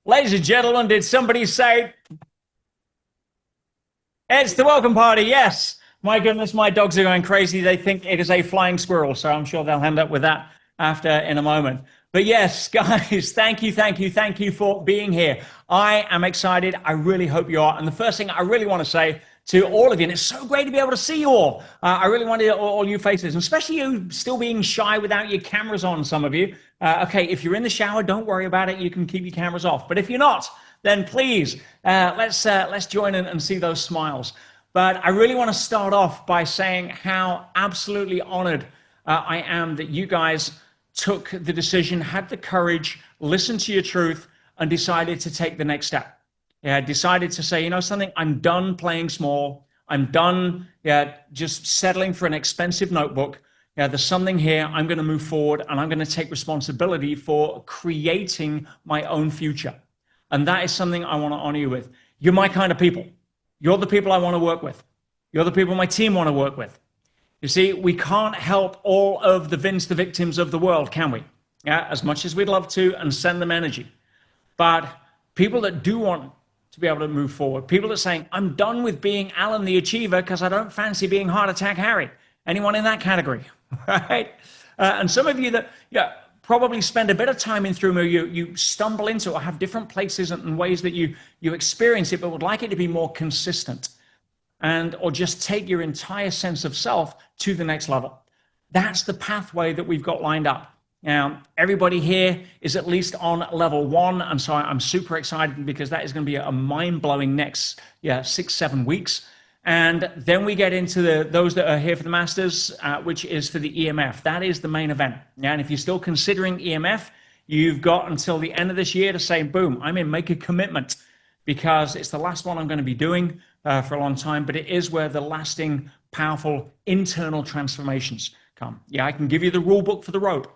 Ladies and gentlemen, did somebody say it's the welcome party? Yes. My goodness, my dogs are going crazy. They think it is a flying squirrel, so I'm sure they'll end up with that after in a moment. But yes, guys, thank you for being here. I am excited. I really hope you are. And the first thing I really want to say to all of you, and it's so great to be able to see you all. I really wanted all you faces, and especially you still being shy without your cameras on, some of you. Okay, if you're in the shower, don't worry about it. You can keep your cameras off. But if you're not, then please, let's join in and see those smiles. But I really want to start off by saying how absolutely honored I am that you guys took the decision, had the courage, listened to your truth, and decided to take the next step. Yeah, decided to say, you know something, I'm done playing small. I'm done just settling for an expensive notebook. Yeah, there's something here. I'm going to move forward and I'm going to take responsibility for creating my own future. And that is something I want to honor you with. You're my kind of people. You're the people I want to work with. You're the people my team want to work with. You see, we can't help all of the victims of the world, can we? Yeah, as much as we'd love to and send them energy. But people that do want to be able to move forward, people that are saying, I'm done with being Alan the Achiever because I don't fancy being Heart Attack Harry. Anyone in that category, right? And some of you that probably spend a bit of time in through you stumble into or have different places and ways that you experience it, but would like it to be more consistent and or just take your entire sense of self to the next level. That's the pathway that we've got lined up. Now, everybody here is at least on level 1, and so I'm super excited because that is going to be a mind-blowing next 6-7 weeks. And then we get into those that are here for the Masters, which is for the EMF. That is the main event. And if you're still considering EMF, you've got until the end of this year to say, boom, I'm in, make a commitment, because it's the last one I'm going to be doing for a long time, but it is where the lasting, powerful internal transformations come. Yeah, I can give you the rule book for the road.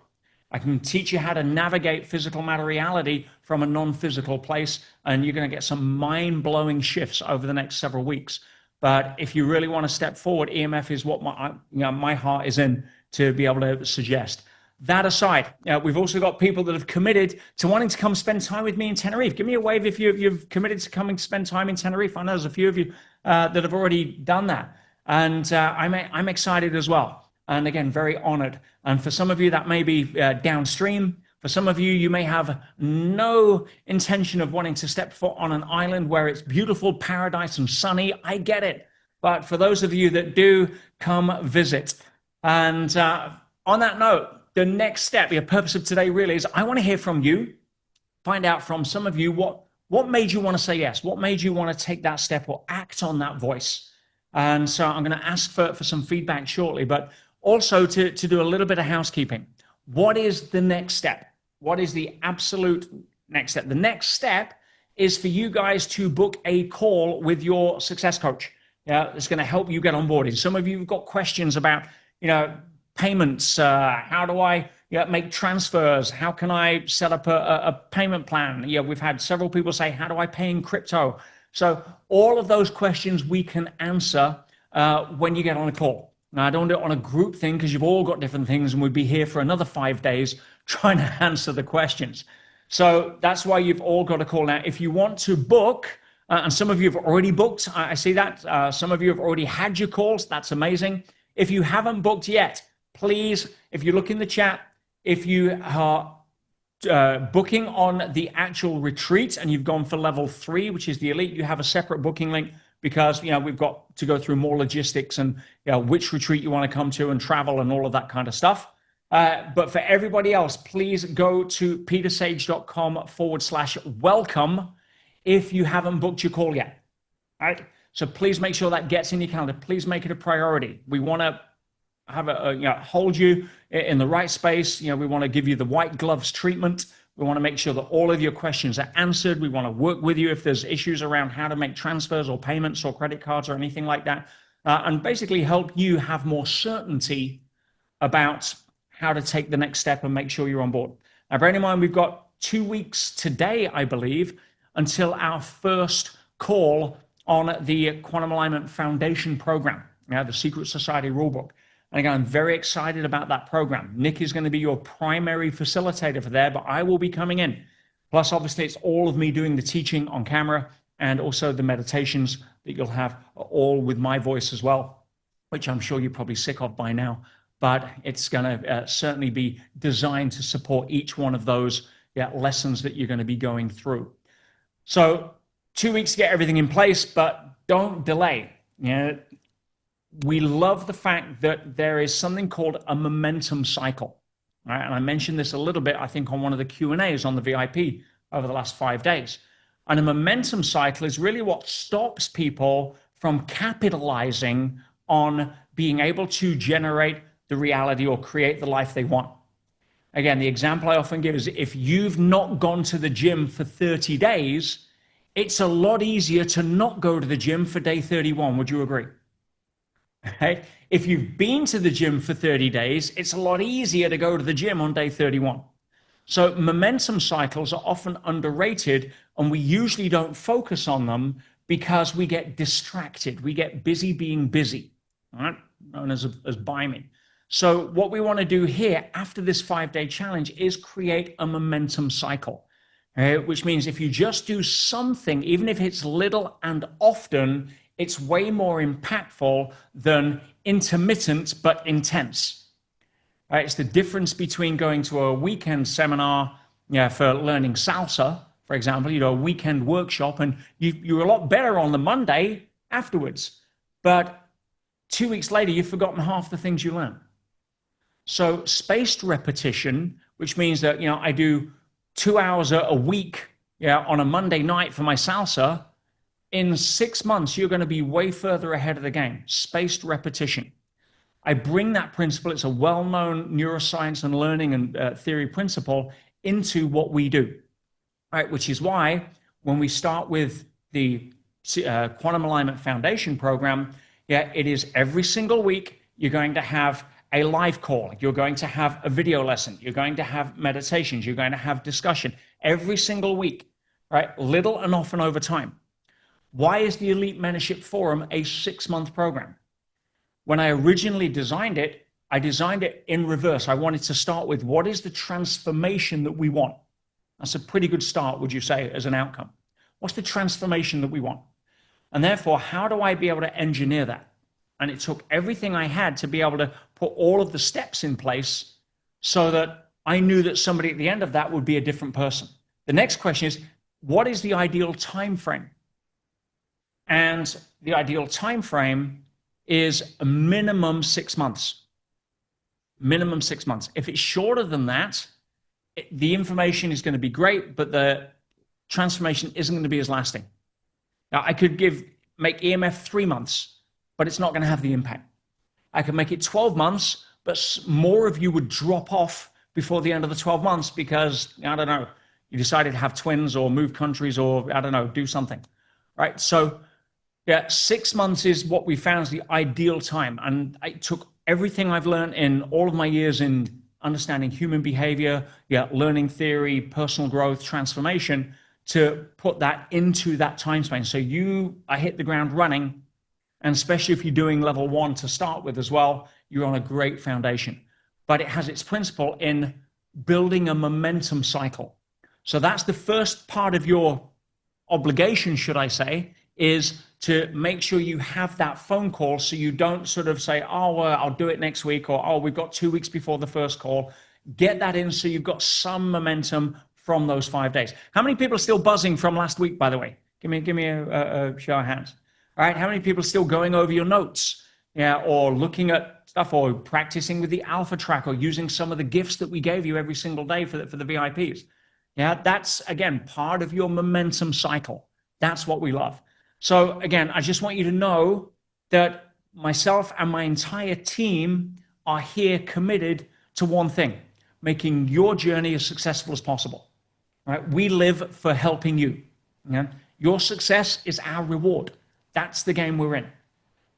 I can teach you how to navigate physical matter reality from a non-physical place, and you're going to get some mind-blowing shifts over the next several weeks. But if you really want to step forward, EMF is what my heart is in to be able to suggest. That aside, we've also got people that have committed to wanting to come spend time with me in Tenerife. Give me a wave if you've committed to coming to spend time in Tenerife. I know there's a few of you that have already done that. And I'm excited as well. And again, very honored. And for some of you, that may be downstream. For some of you, you may have no intention of wanting to step foot on an island where it's beautiful, paradise, and sunny. I get it. But for those of you that do, come visit. And on that note, the next step, the purpose of today really is I want to hear from you, find out from some of you what made you want to say yes, what made you want to take that step or act on that voice. And so I'm going to ask for some feedback shortly, but also to do a little bit of housekeeping. What is the next step? What is the absolute next step? The next step is for you guys to book a call with your success coach. Yeah, it's going to help you get onboarded. Some of you have got questions about, payments. How do I make transfers? How can I set up a payment plan? We've had several people say, how do I pay in crypto? So all of those questions we can answer when you get on a call. Now, I don't do it on a group thing because you've all got different things and we'd be here for another 5 days trying to answer the questions. So that's why you've all got a call. Now, if you want to book, and some of you have already booked, I see that. Some of you have already had your calls. That's amazing. If you haven't booked yet, please, if you look in the chat, if you are booking on the actual retreat and you've gone for level 3, which is the elite, you have a separate booking link because we've got to go through more logistics and which retreat you want to come to and travel and all of that kind of stuff. But for everybody else, please go to petersage.com/welcome if you haven't booked your call yet. All right. So please make sure that gets in your calendar. Please make it a priority. We want to have hold you in the right space. We want to give you the white gloves treatment. We want to make sure that all of your questions are answered. We want to work with you if there's issues around how to make transfers or payments or credit cards or anything like that, and basically help you have more certainty about how to take the next step and make sure you're on board. Now, bearing in mind, we've got 2 weeks today, I believe, until our first call on the Quantum Alignment Foundation program, the Secret Society Rulebook. And again, I'm very excited about that program. Nick is going to be your primary facilitator for there, but I will be coming in. Plus, obviously, it's all of me doing the teaching on camera, and also the meditations that you'll have are all with my voice as well, which I'm sure you're probably sick of by now. But it's going to certainly be designed to support each one of those lessons that you're going to be going through. So 2 weeks to get everything in place, but don't delay. We love the fact that there is something called a momentum cycle. Right? And I mentioned this a little bit, I think, on one of the Q&As on the VIP over the last 5 days. And a momentum cycle is really what stops people from capitalizing on being able to generate the reality or create the life they want. Again, the example I often give is if you've not gone to the gym for 30 days, it's a lot easier to not go to the gym for day 31. Would you agree? Okay. If you've been to the gym for 30 days, it's a lot easier to go to the gym on day 31. So momentum cycles are often underrated, and we usually don't focus on them because we get distracted. We get busy being busy, right? Known as by me. So what we want to do here after this 5-day challenge is create a momentum cycle, which means if you just do something, even if it's little and often, it's way more impactful than intermittent but intense. Right? It's the difference between going to a weekend seminar for learning salsa, for example, a weekend workshop, and you're a lot better on the Monday afterwards. But 2 weeks later, you've forgotten half the things you learned. So spaced repetition, which means that I do 2 hours a week on a Monday night for my salsa. In 6 months, you're going to be way further ahead of the game. Spaced repetition. I bring that principle, it's a well-known neuroscience and learning and theory principle, into what we do, right? Which is why when we start with the Quantum Alignment Foundation program, it is every single week you're going to have a live call, you're going to have a video lesson, you're going to have meditations, you're going to have discussion every single week, right? Little and often over time. Why is the Elite Mentorship Forum a 6-month program? When I originally designed it, I designed it in reverse. I wanted to start with what is the transformation that we want? That's a pretty good start, would you say, as an outcome? What's the transformation that we want? And therefore, how do I be able to engineer that? And it took everything I had to be able to put all of the steps in place so that I knew that somebody at the end of that would be a different person. The next question is, what is the ideal time frame? And the ideal time frame is a minimum 6 months. Minimum 6 months. If it's shorter than that, the information is going to be great, but the transformation isn't going to be as lasting. Now, I could make EMF 3 months, but it's not going to have the impact. I could make it 12 months, but more of you would drop off before the end of the 12 months because, I don't know, you decided to have twins or move countries or, I don't know, do something, right? So, 6 months is what we found is the ideal time. And I took everything I've learned in all of my years in understanding human behavior, learning theory, personal growth, transformation, to put that into that time span. So I hit the ground running, and especially if you're doing level 1 to start with as well, you're on a great foundation. But it has its principle in building a momentum cycle. So that's the first part of your obligation, should I say, is to make sure you have that phone call so you don't sort of say, I'll do it next week, or, we've got 2 weeks before the first call. Get that in so you've got some momentum from those 5 days. How many people are still buzzing from last week, by the way? Give me a show of hands. All right, how many people are still going over your notes, or looking at stuff, or practicing with the Alpha Track, or using some of the gifts that we gave you every single day for the VIPs? That's, again, part of your momentum cycle. That's what we love. So again, I just want you to know that myself and my entire team are here committed to one thing: making your journey as successful as possible. Right? We live for helping you. Your success is our reward. That's the game we're in.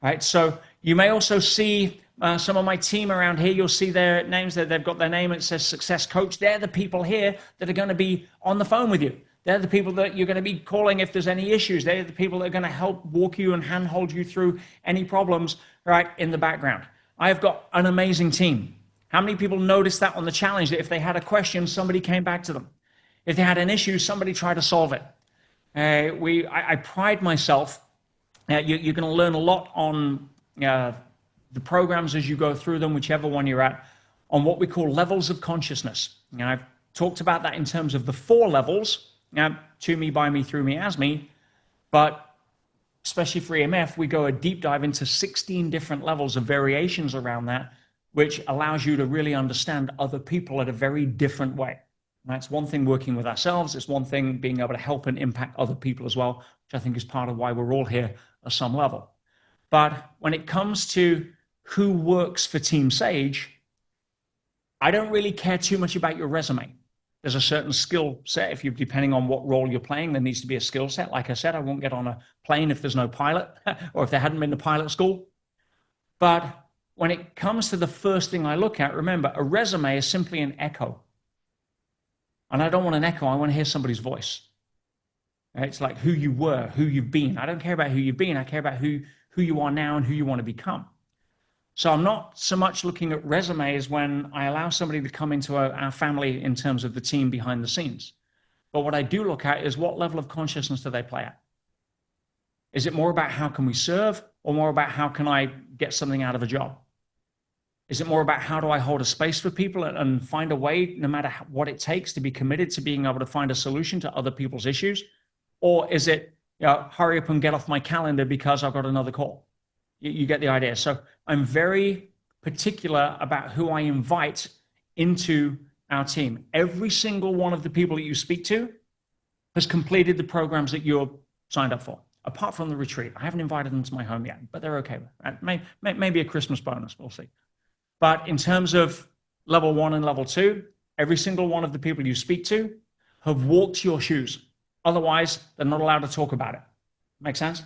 Right? So you may also see some of my team around here. You'll see their names. They've got their name. It says Success Coach. They're the people here that are going to be on the phone with you. They're the people that you're going to be calling if there's any issues. They're the people that are going to help walk you and handhold you through any problems, right, in the background. I have got an amazing team. How many people noticed that on the challenge, that if they had a question, somebody came back to them? If they had an issue, somebody tried to solve it. I pride myself. You're going to learn a lot on the programs as you go through them, whichever one you're at, on what we call levels of consciousness. And I've talked about that in terms of the 4 levels, to me, by me, through me, as me. But especially for EMF, we go a deep dive into 16 different levels of variations around that, which allows you to really understand other people at a very different way. It's one thing working with ourselves. It's one thing being able to help and impact other people as well, which I think is part of why we're all here at some level. But when it comes to who works for Team Sage, I don't really care too much about your resume. There's a certain skill set. If you're depending on what role you're playing, there needs to be a skill set. Like I said, I won't get on a plane if there's no pilot or if there hadn't been a pilot school. But when it comes to the first thing I look at, remember, a resume is simply an echo. And I don't want an echo. I want to hear somebody's voice. It's like who you were, who you've been. I don't care about who you've been. I care about who you are now and who you want to become. So I'm not so much looking at resumes when I allow somebody to come into our family in terms of the team behind the scenes. But what I do look at is what level of consciousness do they play at? Is it more about how can we serve, or more about how can I get something out of a job? Is it more about how do I hold a space for people and find a way, no matter what it takes, to be committed to being able to find a solution to other people's issues? Or is it, hurry up and get off my calendar because I've got another call? You get the idea. So I'm very particular about who I invite into our team. Every single one of the people that you speak to has completed the programs that you're signed up for, apart from the retreat. I haven't invited them to my home yet, but they're okay with it. Maybe a Christmas bonus, we'll see. But in terms of level 1 and level 2, every single one of the people you speak to have walked your shoes. Otherwise, they're not allowed to talk about it. Make sense?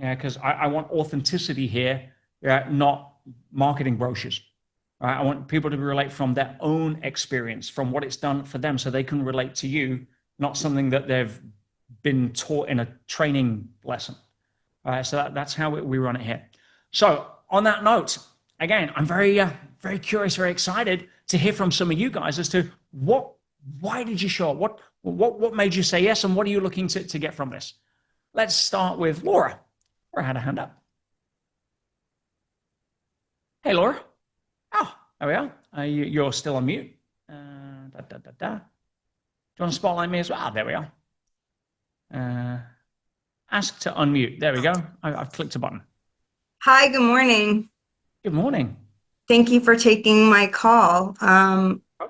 Yeah, because I want authenticity here, not marketing brochures. Right? I want people to relate from their own experience, from what it's done for them, so they can relate to you, not something that they've been taught in a training lesson. So that's how we run it here. So on that note, again, I'm very curious, very excited to hear from some of you guys as to why did you show up? What made you say yes, and what are you looking to get from this? Let's start with Laura. Laura had a hand up. Hey, Laura. Oh, there we are. You're still on mute. Do you want to spotlight me as well? There we are. Ask to unmute. There we go. I've clicked a button. Hi, good morning. Good morning. Thank you for taking my call.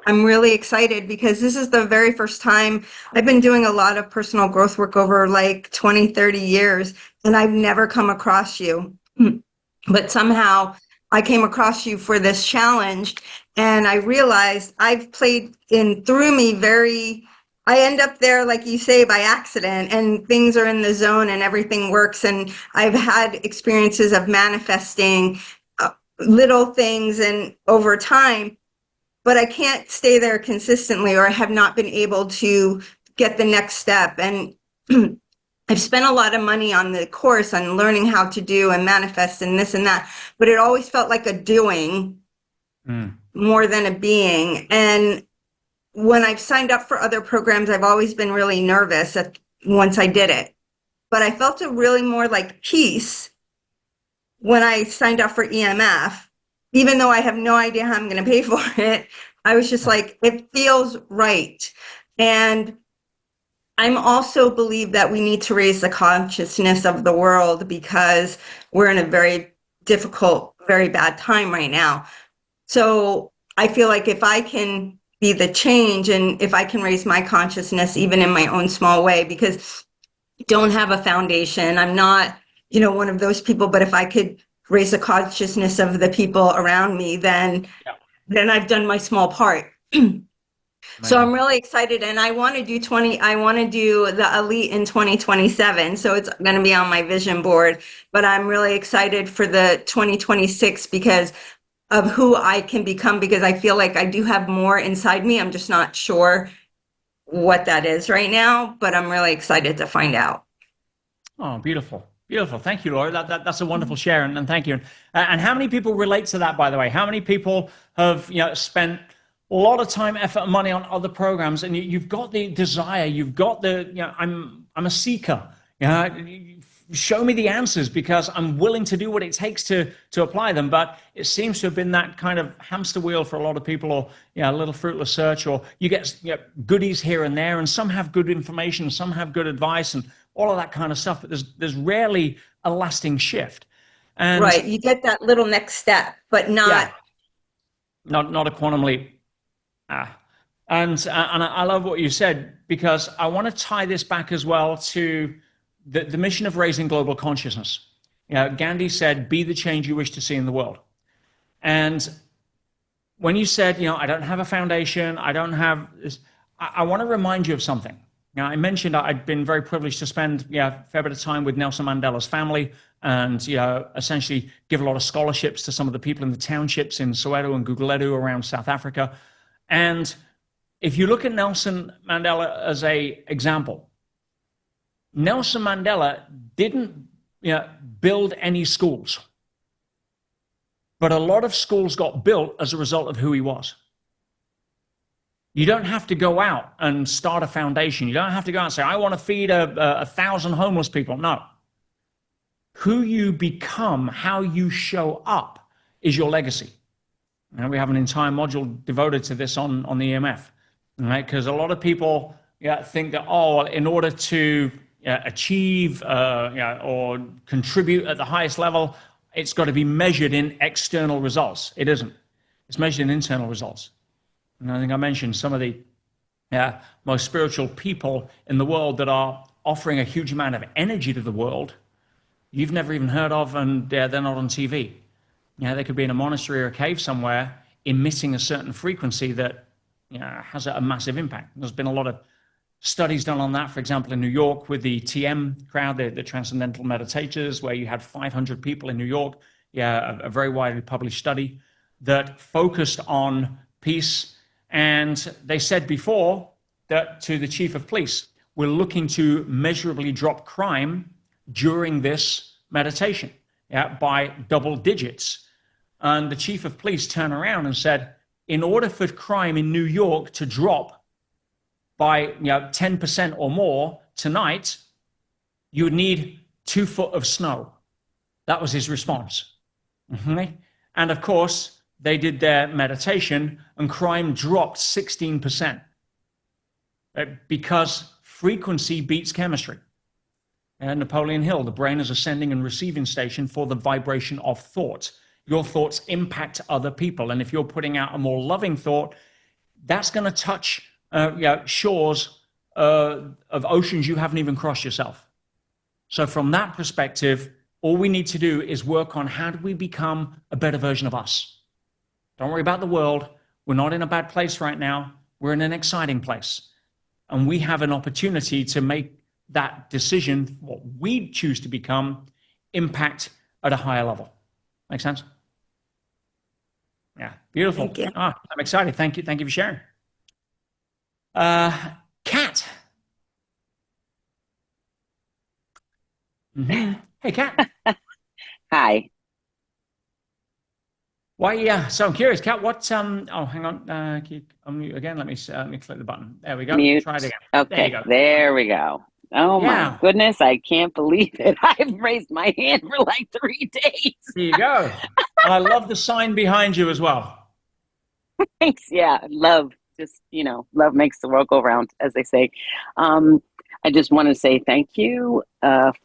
I'm really excited because this is the very first time I've been doing a lot of personal growth work over like 20, 30 years, and I've never come across you. But somehow I came across you for this challenge, and I realized I've played in through me I end up there, like you say, by accident, and things are in the zone and everything works. And I've had experiences of manifesting little things and over time, but I can't stay there consistently, or I have not been able to get the next step. And I've spent a lot of money on the course on learning how to do and manifest and this and that, but it always felt like a doing more than a being. And when I've signed up for other programs, I've always been really nervous once I did it. But I felt a really more like peace when I signed up for EMF, even though I have no idea how I'm going to pay for it. I was just like, it feels right. And I'm also believe that we need to raise the consciousness of the world because we're in a very difficult, very bad time right now. So I feel like if I can be the change, and if I can raise my consciousness even in my own small way, because I don't have a foundation, I'm not one of those people, but if I could raise the consciousness of the people around me, then I've done my small part. So I'm really excited, and I want to do the elite in 2027. So it's going to be on my vision board, but I'm really excited for the 2026 because of who I can become, because I feel like I do have more inside me. I'm just not sure what that is right now, but I'm really excited to find out. Oh, beautiful. Beautiful. Thank you, Laura. That's a wonderful share, and thank you. And how many people relate to that, by the way? How many people have spent a lot of time, effort, and money on other programs, and you've got the desire, you've got the, I'm a seeker. Show me the answers because I'm willing to do what it takes to apply them. But it seems to have been that kind of hamster wheel for a lot of people, or a little fruitless search, or you get goodies here and there, and some have good information, some have good advice, and all of that kind of stuff. But there's rarely a lasting shift. And right, you get that little next step, but not not a quantum leap. And I love what you said, because I want to tie this back as well to the mission of raising global consciousness. Gandhi said, "Be the change you wish to see in the world." And when you said, I don't have a foundation, I don't have this, I want to remind you of something. Now, I mentioned I'd been very privileged to spend a fair bit of time with Nelson Mandela's family, and essentially give a lot of scholarships to some of the people in the townships in Soweto and Guguletu around South Africa. And if you look at Nelson Mandela as an example, Nelson Mandela didn't build any schools, but a lot of schools got built as a result of who he was. You don't have to go out and start a foundation. You don't have to go out and say, I want to feed 1,000 homeless people. No. Who you become, how you show up, is your legacy. And we have an entire module devoted to this on the EMF, right? Because a lot of people think that, in order to achieve or contribute at the highest level, it's got to be measured in external results. It isn't. It's measured in internal results. And I think I mentioned some of the most spiritual people in the world that are offering a huge amount of energy to the world you've never even heard of, and they're not on TV. They could be in a monastery or a cave somewhere emitting a certain frequency that has a massive impact. There's been a lot of studies done on that, for example, in New York with the TM crowd, the Transcendental Meditators, where you had 500 people in New York, a very widely published study that focused on peace. And they said before that to the chief of police, we're looking to measurably drop crime during this meditation by double digits. And the chief of police turned around and said, in order for crime in New York to drop by 10% or more tonight, you would need 2 foot of snow. That was his response. Mm-hmm. And of course, they did their meditation and crime dropped 16%, because frequency beats chemistry. And Napoleon Hill, the brain is a sending and receiving station for the vibration of thought. Your thoughts impact other people. And if you're putting out a more loving thought, that's going to touch shores of oceans you haven't even crossed yourself. So from that perspective, all we need to do is work on how do we become a better version of us. Don't worry about the world. We're not in a bad place right now. We're in an exciting place. And we have an opportunity to make that decision, what we choose to become, impact at a higher level. Make sense? Yeah, beautiful. Thank you. I'm excited. Thank you. Thank you for sharing. Kat. Mm-hmm. Hey, Kat. Hi. Why? Yeah. So I'm curious, Kat. What? Oh, hang on. Keep unmute again. Let me click the button. There we go. Mute. Try it again. Okay. There you go. There we go. Oh Yeah. my goodness! I can't believe it. I've raised my hand for like 3 days. There you go. And I love the sign behind you as well. Thanks. Yeah, love. Just love makes the world go round, as they say. I just want to say thank you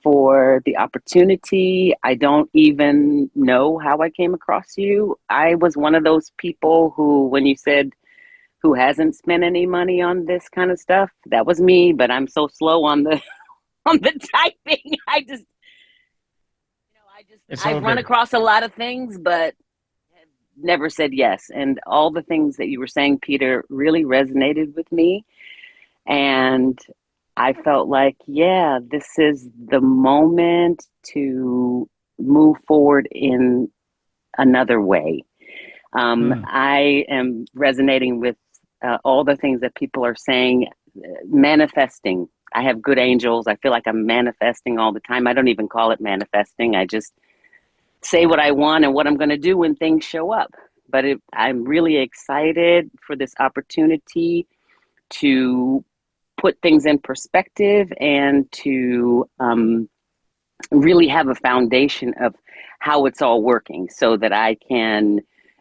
for the opportunity. I don't even know how I came across you. I was one of those people who, when you said who hasn't spent any money on this kind of stuff, that was me. But I'm so slow on the typing. I run across a lot of things, but have never said yes. And all the things that you were saying, Peter, really resonated with me. And I felt like, yeah, this is the moment to move forward in another way. I am resonating with all the things that people are saying, manifesting. I have good angels. I feel like I'm manifesting all the time. I don't even call it manifesting. I just say what I want and what I'm going to do when things show up. but I'm really excited for this opportunity to put things in perspective and to really have a foundation of how it's all working so that I can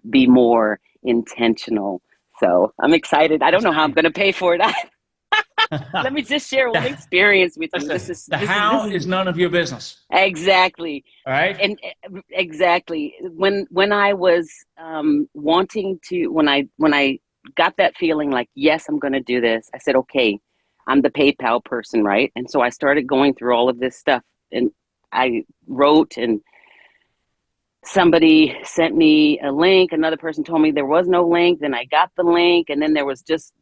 be more intentional. So I'm excited. I don't know how I'm going to pay for it. Let me just share one experience with you. Listen, the how is none of your business. Exactly. All right. And exactly when I was wanting to, when I got that feeling like, yes, I'm going to do this, I said, okay, I'm the PayPal person, right? And so I started going through all of this stuff, and I wrote, and somebody sent me a link. Another person told me there was no link. Then I got the link, and then there was just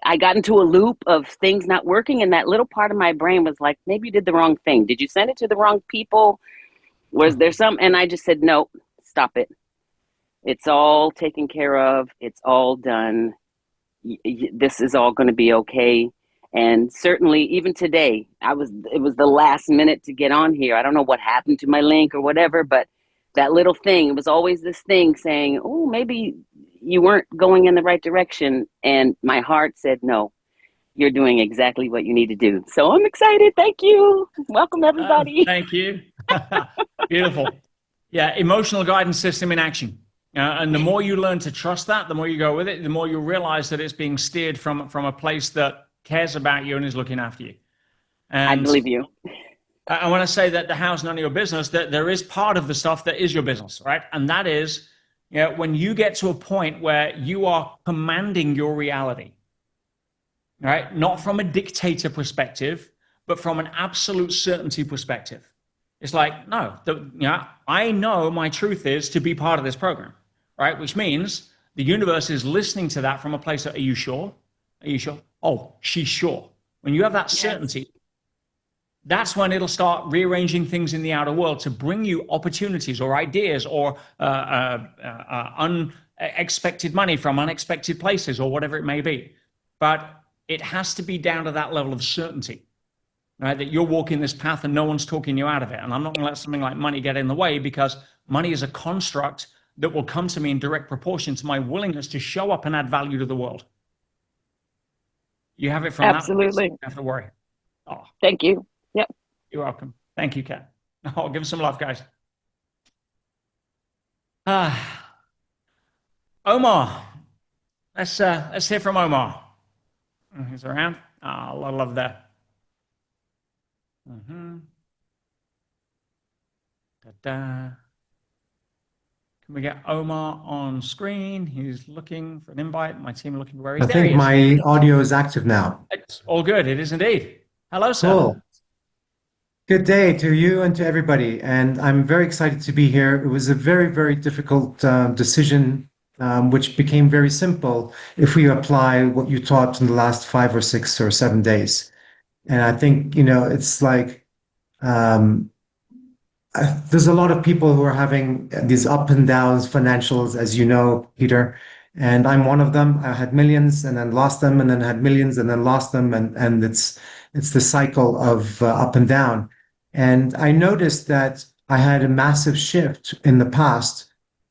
I got into a loop of things not working, and that little part of my brain was like, maybe you did the wrong thing. Did you send it to the wrong people? Was there some? And I just said, no, stop it. It's all taken care of. It's all done. This is all going to be okay. And certainly, even today, it was the last minute to get on here. I don't know what happened to my link or whatever, but that little thing, it was always this thing saying, oh, maybe you weren't going in the right direction. And my heart said, no, you're doing exactly what you need to do. So I'm excited. Thank you. Welcome, everybody. Thank you. Beautiful. Yeah, emotional guidance system in action. And the more you learn to trust that, the more you go with it, the more you realize that it's being steered from a place that cares about you and is looking after you. And I believe you. I want to say that the how's none of your business, that there is part of the stuff that is your business, right? And that is, when you get to a point where you are commanding your reality, right? Not from a dictator perspective, but from an absolute certainty perspective. It's like, no, I know my truth is to be part of this program, right? Which means the universe is listening to that from a place of, are you sure? Are you sure? Oh, she's sure. When you have that certainty, that's when it'll start rearranging things in the outer world to bring you opportunities or ideas or unexpected money from unexpected places or whatever it may be. But it has to be down to that level of certainty, right? That you're walking this path and no one's talking you out of it. And I'm not going to let something like money get in the way, because money is a construct that will come to me in direct proportion to my willingness to show up and add value to the world. You have it from Absolutely. That place. You don't have to worry. Oh, thank you. Yep. You're welcome. Thank you, Kat. Oh, give us some love, guys. Omar. Let's hear from Omar. He's around. Oh, a lot of love there. Da-da. Can we get Omar on screen? He's looking for an invite. My team are looking where he's there. I think my audio is active now. It's all good. It is indeed. Hello, sir. Cool. Good day to you and to everybody. And I'm very excited to be here. It was a very, very difficult decision, which became very simple if we apply what you taught in the last 5 or 6 or 7 days. And I think, it's like, there's a lot of people who are having these up and downs financials, as you know, Peter, and I'm one of them. I had millions and then lost them, and then had millions and then lost them. And it's the cycle of up and down. And I noticed that I had a massive shift in the past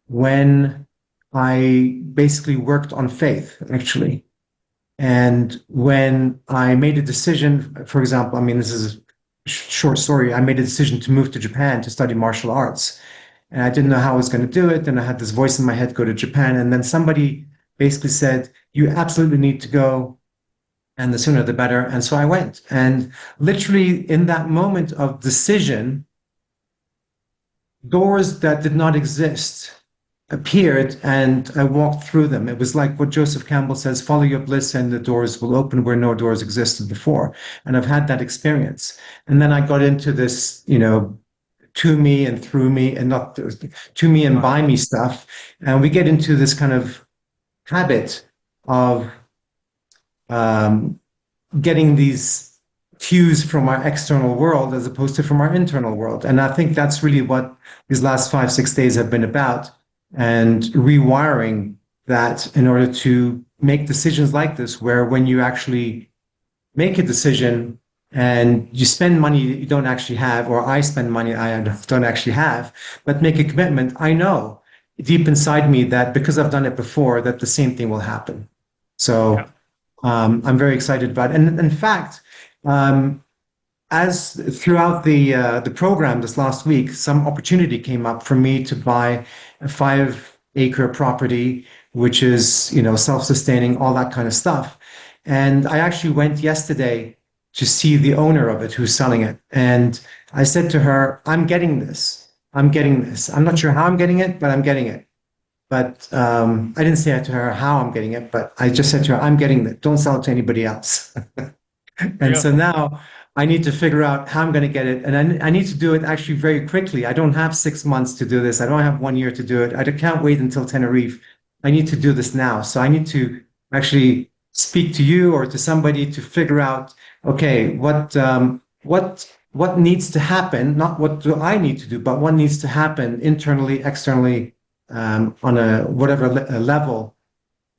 when I basically worked on faith, actually. And when I made a decision, for example, this is short story, I made a decision to move to Japan to study martial arts. And I didn't know how I was going to do it. And I had this voice in my head, go to Japan. And then somebody basically said, you absolutely need to go. And the sooner the better. And so I went. And literally in that moment of decision, doors that did not exist appeared, and I walked through them. It was like what Joseph Campbell says, follow your bliss and the doors will open where no doors existed before. And I've had that experience. And then I got into this, to me and through me, and not to me and by me stuff. And we get into this kind of habit of getting these cues from our external world as opposed to from our internal world. And I think that's really what these last 5, 6 days have been about. And rewiring that in order to make decisions like this, where when you actually make a decision and you spend money that you don't actually have, or I spend money I don't actually have, but make a commitment, I know deep inside me that because I've done it before, that the same thing will happen. So Yeah. I'm very excited about it. And in fact, as throughout the program this last week, some opportunity came up for me to buy a 5-acre property, which is, self-sustaining, all that kind of stuff. And I actually went yesterday to see the owner of it who's selling it. And I said to her, I'm getting this. I'm getting this. I'm not sure how I'm getting it, but I'm getting it. But I didn't say to her how I'm getting it, but I just said to her, I'm getting it. Don't sell it to anybody else. And so Beautiful. now I need to figure out how I'm going to get it. And I need to do it actually very quickly. I don't have 6 months to do this. I don't have 1 year to do it. I can't wait until Tenerife. I need to do this now. So I need to actually speak to you or to somebody to figure out, okay, what needs to happen, not what do I need to do, but what needs to happen internally, externally, on a whatever level,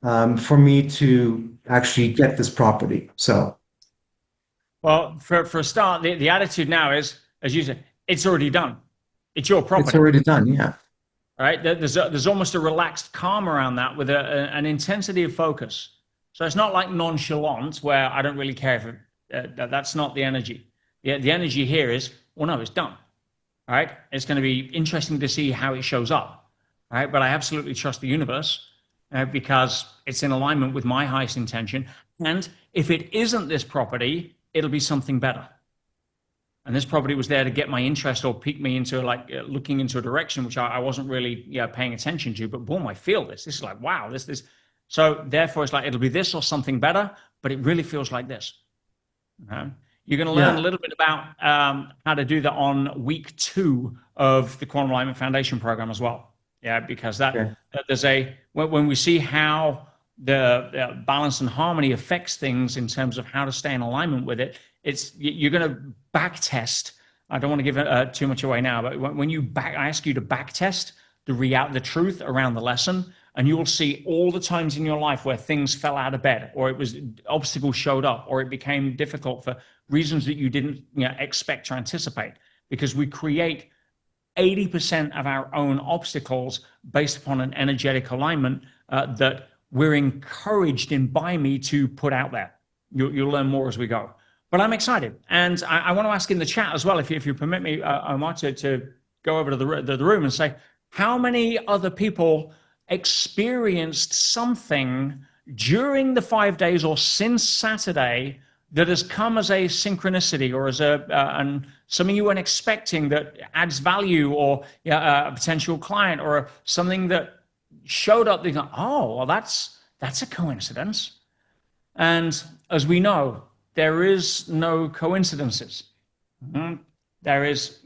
for me to actually get this property. So. Well, for a start, the attitude now is, as you said, it's already done. It's your It's property. already done, yeah. Right? There's almost a relaxed calm around that with an intensity of focus. So it's not like nonchalant where I don't really care if that's not the energy. The energy here is, well, no, it's done. All right. It's going to be interesting to see how it shows up. All right. But I absolutely trust the universe because it's in alignment with my highest intention. And if it isn't this property, it'll be something better. And this property was there to get my interest or pique me into looking into a direction which I wasn't really paying attention to. But boom, I feel this. This is like, wow, this. So therefore, it's like it'll be this or something better, but it really feels like this. You're going to learn a little bit about how to do that on week 2 of the Quantum Alignment Foundation program as well. Yeah, because when we see how the balance and harmony affects things in terms of how to stay in alignment with it, you're going to back test. I don't want to give too much away now, but when I ask you to back test the truth around the lesson, and you will see all the times in your life where things fell out of bed, or obstacles showed up, or it became difficult for reasons that you didn't expect or anticipate, because we create 80% of our own obstacles based upon an energetic alignment that we're encouraged by me to put out there. You'll learn more as we go. But I'm excited. And I want to ask in the chat as well, if you permit me, Omar, to go over to the room and say, how many other people experienced something during the 5 days or since Saturday that has come as a synchronicity or as and something you weren't expecting that adds value, or a potential client, or something that showed up, they go, oh, well, that's a coincidence. And as we know, there is no coincidences. There is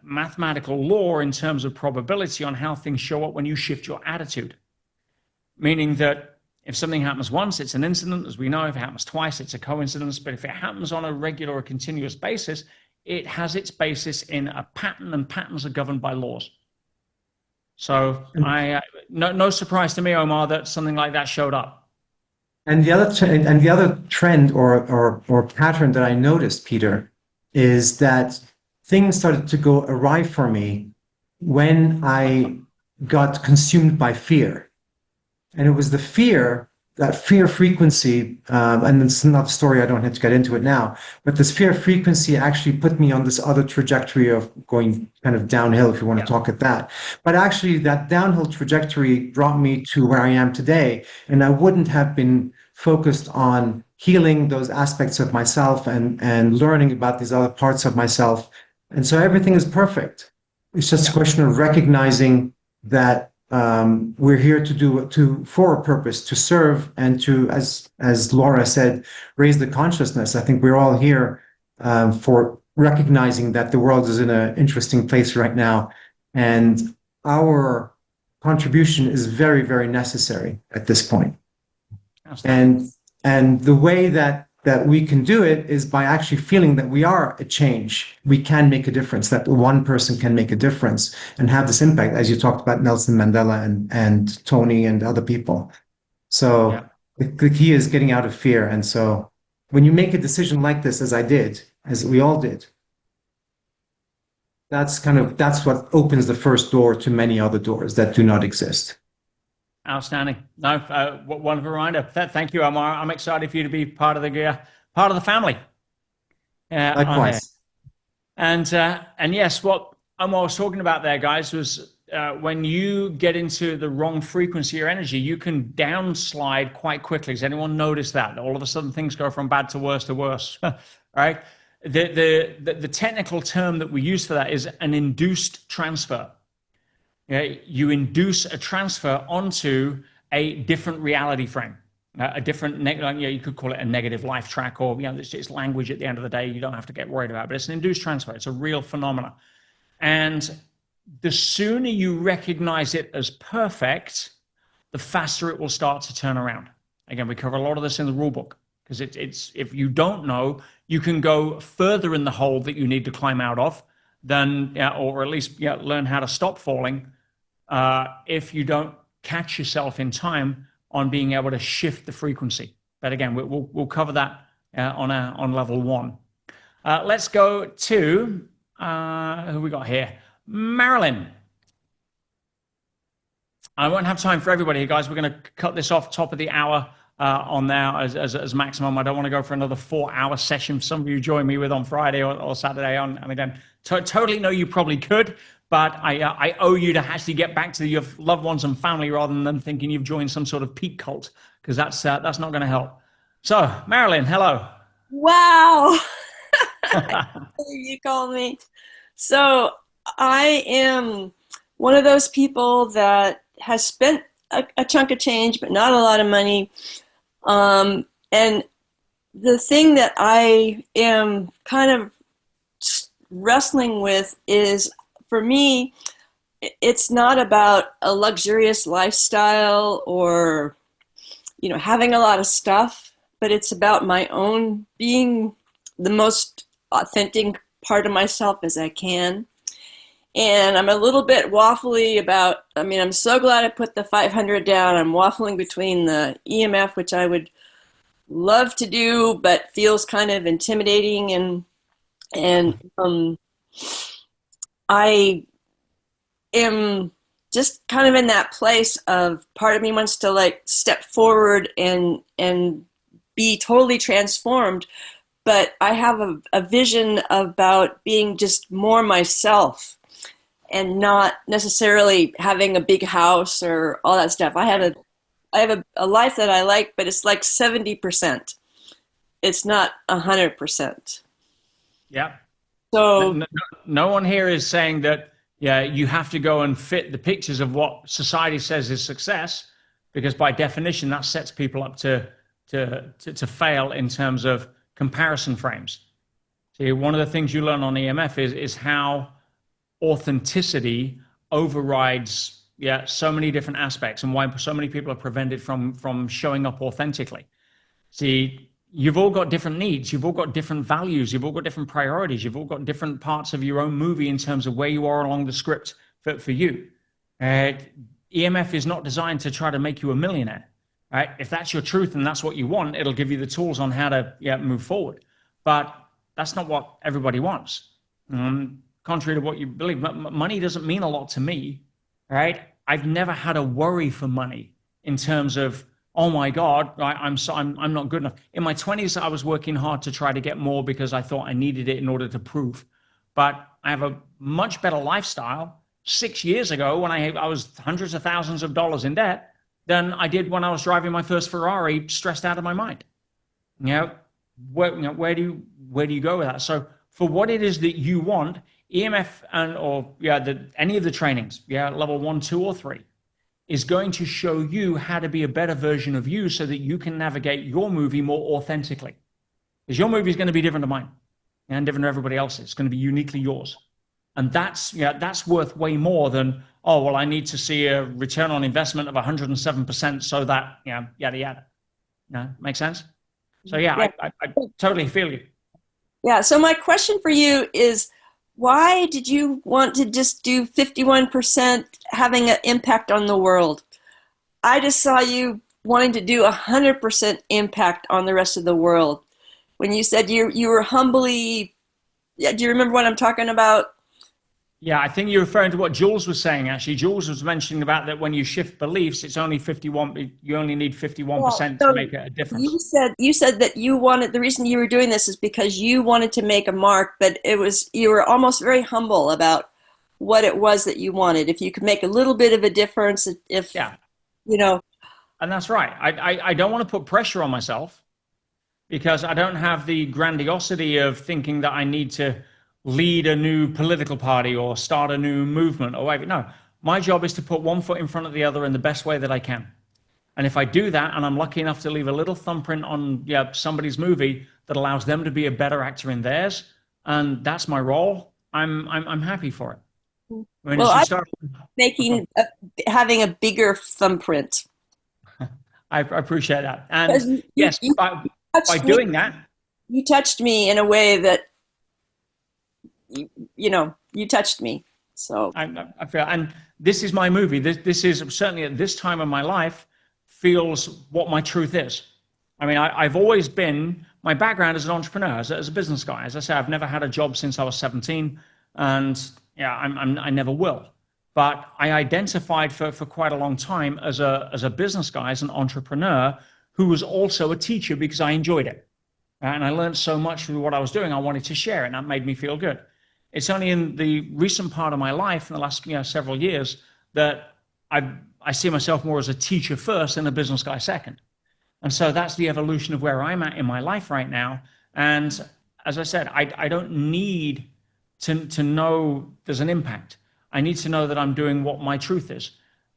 mathematical law in terms of probability on how things show up when you shift your attitude. Meaning that if something happens once, it's an incident. As we know, if it happens twice, it's a coincidence. But if it happens on a regular or continuous basis, it has its basis in a pattern, and patterns are governed by laws. So no surprise to me, Omar, that something like that showed up. And the other trend or pattern that I noticed, Peter, is that things started to go awry for me when I got consumed by fear. And it was the fear, that fear frequency, and it's another story, I don't have to get into it now, but this fear frequency actually put me on this other trajectory of going kind of downhill, if you want to talk at that. But actually, that downhill trajectory brought me to where I am today, and I wouldn't have been focused on healing those aspects of myself and learning about these other parts of myself. And so everything is perfect. It's just a question of recognizing that we're here for a purpose, to serve, and to, as Laura said, raise the consciousness. I think we're all here for recognizing that the world is in an interesting place right now, and our contribution is very, very necessary at this point. And the way that we can do it is by actually feeling that we are a change. We can make a difference, that one person can make a difference and have this impact, as you talked about Nelson Mandela and Tony and other people. So the key is getting out of fear. And so when you make a decision like this, as I did, as we all did, That's what opens the first door to many other doors that do not exist. Outstanding. No, wonderful reminder. Thank you, Omar. I'm excited for you to be part of the family on here. Likewise. And yes, what Omar was talking about there, guys, was when you get into the wrong frequency or energy, you can downslide quite quickly. Has anyone noticed that? All of a sudden, things go from bad to worse, right? The technical term that we use for that is an induced transfer. You induce a transfer onto a different reality frame, a different, you could call it a negative life track, or it's language at the end of the day. You don't have to get worried about it, but it's an induced transfer. It's a real phenomenon. And the sooner you recognize it as perfect, the faster it will start to turn around. Again, we cover a lot of this in the rule book, because it's if you don't know, you can go further in the hole that you need to climb out of than, or at least learn how to stop falling, if you don't catch yourself in time on being able to shift the frequency. But again, we'll cover that on level 1. Let's go to who we got here, Marilyn. I won't have time for everybody, guys. We're going to cut this off top of the hour on there as maximum. I don't want to go for another 4-hour session. Some of you join me with on Friday or Saturday on. I mean, totally know you probably could, but I owe you to actually get back to your loved ones and family rather than thinking you've joined some sort of peak cult, because that's not going to help. So, Marilyn, hello. Wow. You called me. So I am one of those people that has spent a chunk of change, but not a lot of money. And the thing that I am kind of wrestling with is, for me, it's not about a luxurious lifestyle or, having a lot of stuff, but it's about my own being the most authentic part of myself as I can. And I'm a little bit waffly about, I'm so glad I put the 500 down. I'm waffling between the EMF, which I would love to do, but feels kind of intimidating. And I am just kind of in that place of, part of me wants to step forward and be totally transformed. But I have a vision about being just more myself and not necessarily having a big house or all that stuff. I have a life that I like, but it's like 70%. It's not 100%. Yeah. So no one here is saying that, you have to go and fit the pictures of what society says is success, because by definition, that sets people up to fail in terms of comparison frames. See, one of the things you learn on EMF is how authenticity overrides so many different aspects, and why so many people are prevented from showing up authentically. See, you've all got different needs, you've all got different values, you've all got different priorities, you've all got different parts of your own movie in terms of where you are along the script for you. EMF is not designed to try to make you a millionaire. Right? If that's your truth and that's what you want, it'll give you the tools on how to move forward. But that's not what everybody wants. Contrary to what you believe, money doesn't mean a lot to me. Right? I've never had a worry for money in terms of, oh my God, I'm not good enough. In my 20s, I was working hard to try to get more because I thought I needed it in order to prove. But I have a much better lifestyle 6 years ago when I was hundreds of thousands of dollars in debt than I did when I was driving my first Ferrari, stressed out of my mind. Where do you go with that? So for what it is that you want, EMF any of the trainings, level 1, 2, or 3, is going to show you how to be a better version of you so that you can navigate your movie more authentically. Because your movie is going to be different to mine and different to everybody else's. It's going to be uniquely yours. And that's worth way more than, oh, well, I need to see a return on investment of 107% so that, yada, yada. Make sense? So, I totally feel you. Yeah. So my question for you is, why did you want to just do 51% having an impact on the world? I just saw you wanting to do 100% impact on the rest of the world. When you said you were humbly, do you remember what I'm talking about? Yeah, I think you're referring to what Jules was saying, actually. Jules was mentioning about that when you shift beliefs, it's only 51, you only need 51% to So make a difference. you said that you wanted, the reason you were doing this is because you wanted to make a mark, but you were almost very humble about what it was that you wanted. If you could make a little bit of a difference, if Yeah, you know. and that's right. I don't want to put pressure on myself because I don't have the grandiosity of thinking that I need to lead a new political party or start a new movement or whatever. No, my job is to put one foot in front of the other in the best way that I can. And if I do that, and I'm lucky enough to leave a little thumbprint on somebody's movie that allows them to be a better actor in theirs, and that's my role, I'm happy for it. I mean, Well, as you I'm start, having a bigger thumbprint. I appreciate that. And Because yes, you by touched me, doing that, you touched me in a way that you touched me. So I feel, and this is my movie. This is certainly at this time of my life feels what my truth is. I mean, I've always been, my background as an entrepreneur, as a business guy. As I say, I've never had a job since I was 17, and yeah, I never will. But I identified for quite a long time as a business guy, as an entrepreneur who was also a teacher because I enjoyed it. And I learned so much from what I was doing, I wanted to share it, and that made me feel good. It's only in the recent part of my life, in the last several years, that I see myself more as a teacher first and a business guy second. And so that's the evolution of where I'm at in my life right now. And as I said, I don't need to know there's an impact. I need to know that I'm doing what my truth is.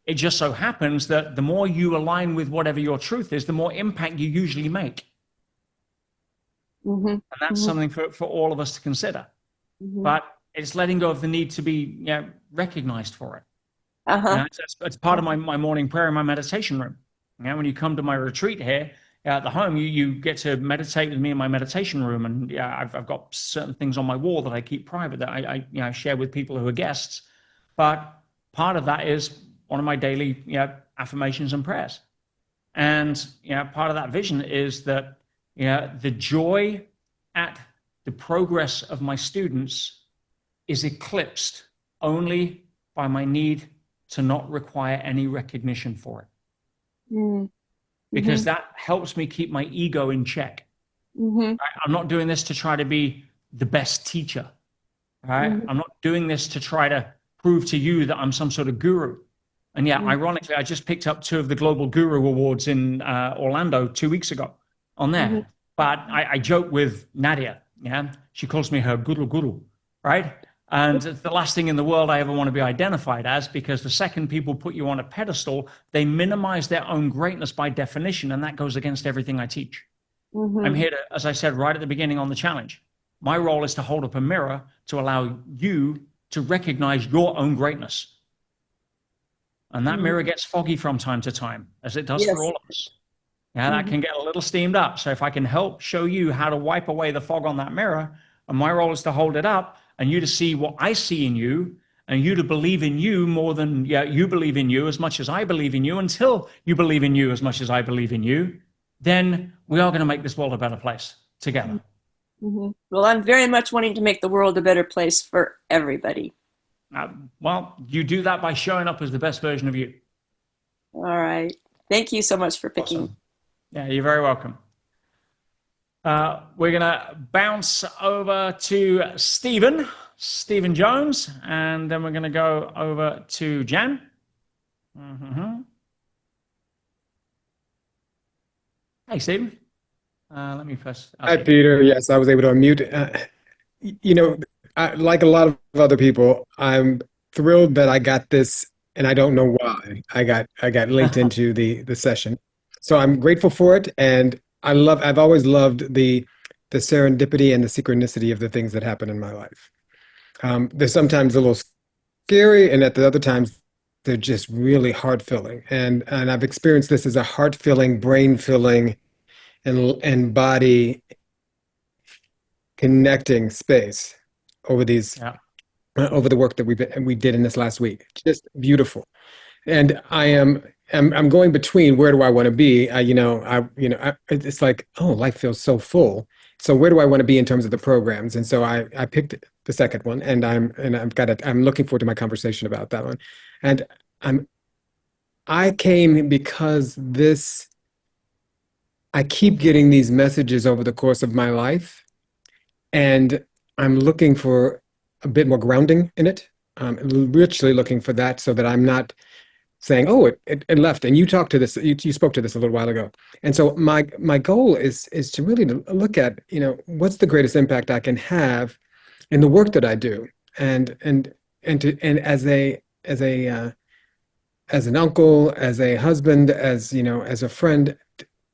It just so happens that the more you align with whatever your truth is, the more impact you usually make. mm-hmm, And that's mm-hmm, something for all of us to consider. mm-hmm. But it's letting go of the need to be recognized for it. Uh-huh. It's part of my morning prayer in my meditation room. When you come to my retreat here at the home, you get to meditate with me in my meditation room, and I've got certain things on my wall that I keep private that I share with people who are guests. But part of that is one of my daily affirmations and prayers, and part of that vision is that the joy at the progress of my students is eclipsed only by my need to not require any recognition for it. Mm-hmm. Because that helps me keep my ego in check. Mm-hmm. I'm not doing this to try to be the best teacher. Right? Mm-hmm. I'm not doing this to try to prove to you that I'm some sort of guru. And ironically, I just picked up 2 of the Global Guru Awards in Orlando 2 weeks ago on there. Mm-hmm. But I joke with Nadia. She calls me her guru, right? And it's the last thing in the world I ever want to be identified as, because the second people put you on a pedestal, they minimize their own greatness by definition, and that goes against everything I teach. Mm-hmm. I'm here to, as I said right at the beginning on the challenge, my role is to hold up a mirror to allow you to recognize your own greatness. And that mirror gets foggy from time to time, as it does for all of us. That can get a little steamed up. So if I can help show you how to wipe away the fog on that mirror, and my role is to hold it up and you to see what I see in you, and you to believe in you more than you believe in you as much as I believe in you, until you believe in you as much as I believe in you, then we are going to make this world a better place together. Mm-hmm. Well, I'm very much wanting to make the world a better place for everybody. Well, you do that by showing up as the best version of you. All right. Thank you so much for picking. Awesome. Yeah, you're very welcome. We're going to bounce over to Stephen Jones, and then we're going to go over to Jan. Mm-hmm. Hey, Stephen. Let me press. Okay. Hi, Peter. Yes, I was able to unmute. Like a lot of other people, I'm thrilled that I got this, and I don't know why I got linked into the session. So I'm grateful for it, and I've always loved the serendipity and the synchronicity of the things that happen in my life. They're sometimes a little scary, and at the other times they're just really heart-filling. And I've experienced this as a heart-filling, brain-filling, and body connecting space over over the work that we did in this last week. Just beautiful. And I'm going between where do I want to be? It's like, oh, life feels so full. so where do I want to be in terms of the programs? And so I picked the second one, and I'm looking forward to my conversation about that one. And I came because I keep getting these messages over the course of my life, and I'm looking for a bit more grounding in it. I'm literally looking for that so that I'm not saying, "Oh, it left." And you talked to this, you spoke to this a little while ago. And so my goal is to really look at, what's the greatest impact I can have in the work that I do, and as an uncle, as a husband, as a friend,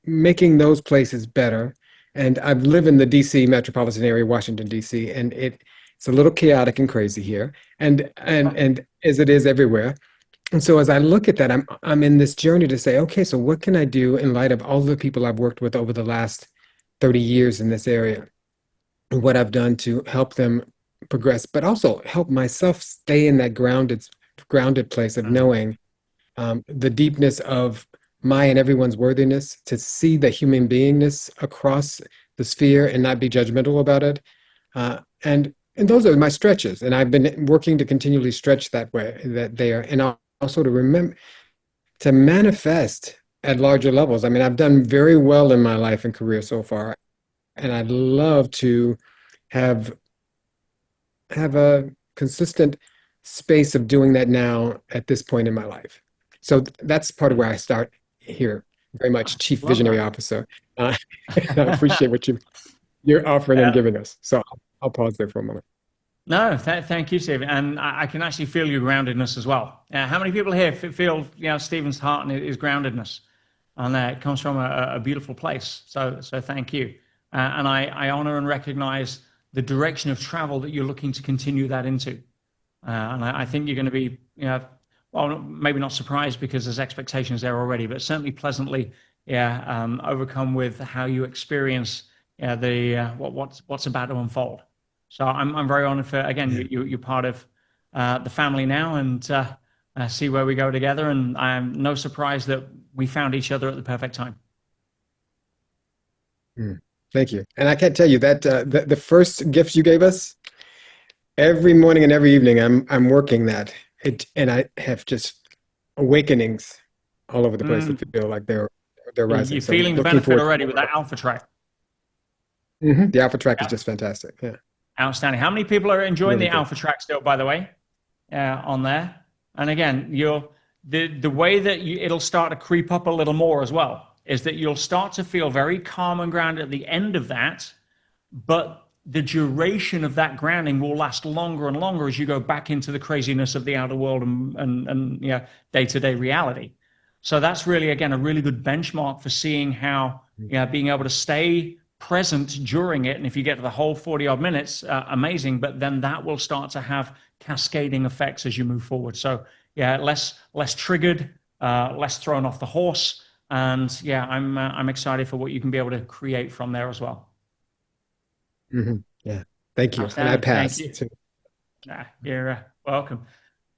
making those places better. And I've lived in the DC metropolitan area, Washington, DC, and it's a little chaotic and crazy here, and as it is everywhere. And so as I look at that, I'm in this journey to say, okay, so what can I do in light of all the people I've worked with over the last 30 years in this area, and what I've done to help them progress, but also help myself stay in that grounded place of knowing the deepness of my and everyone's worthiness, to see the human beingness across the sphere and not be judgmental about it. And those are my stretches, and I've been working to continually stretch that way, that there, and also to remember to manifest at larger levels. I mean, I've done very well in my life and career so far, and I'd love to have a consistent space of doing that now at this point in my life. So that's part of where I start here. Very much Chief Visionary Officer. I appreciate what you're offering and giving us. So I'll pause there for a moment. No, thank you, Stephen. And I can actually feel your groundedness as well. How many people here feel, Stephen's heart and his groundedness? And it comes from a beautiful place. So thank you. And I honor and recognize the direction of travel that you're looking to continue that into. And I think you're going to be, well, maybe not surprised because there's expectations there already, but certainly pleasantly, overcome with how you experience what's about to unfold. So I'm very honored for, again, you're part of the family now, and see where we go together. And I'm no surprise that we found each other at the perfect time. Thank you. And I can't tell you that the first gift you gave us, every morning and every evening, I'm working that. And I have just awakenings all over the place that feel like they're rising. You're feeling the benefit already with that alpha track. The alpha track is just fantastic. Yeah. Outstanding. How many people are enjoying the alpha track still, by the way, on there? And again, the way that it'll start to creep up a little more as well is that you'll start to feel very calm and grounded at the end of that, but the duration of that grounding will last longer and longer as you go back into the craziness of the outer world and day-to-day reality. So that's really, again, a really good benchmark for seeing how being able to stay present during it. And if you get to the whole 40 odd minutes, amazing, but then that will start to have cascading effects as you move forward. So less triggered, less thrown off the horse. And I'm excited for what you can be able to create from there as well. Yeah, thank you. And I pass. You're welcome.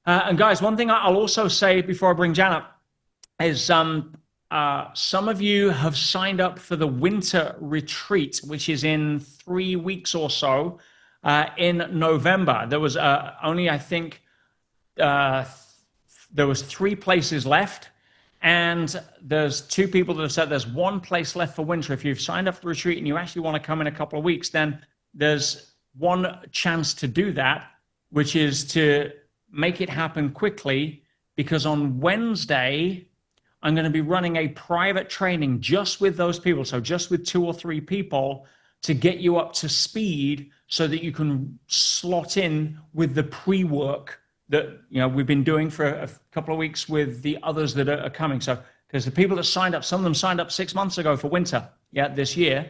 And guys, one thing I'll also say before I bring Jan up is some of you have signed up for the winter retreat, which is in 3 weeks or so in November. There was only, I think, there was 3 places left. And there's 2 people that have said there's 1 place left for winter. If you've signed up for the retreat and you actually want to come in a couple of weeks, then there's 1 chance to do that, which is to make it happen quickly, because on Wednesday, I'm going to be running a private training just with those people. So just with 2 or 3 people to get you up to speed so that you can slot in with the pre-work that we've been doing for a couple of weeks with the others that are coming. So because the people that signed up, some of them signed up 6 months ago for winter, this year.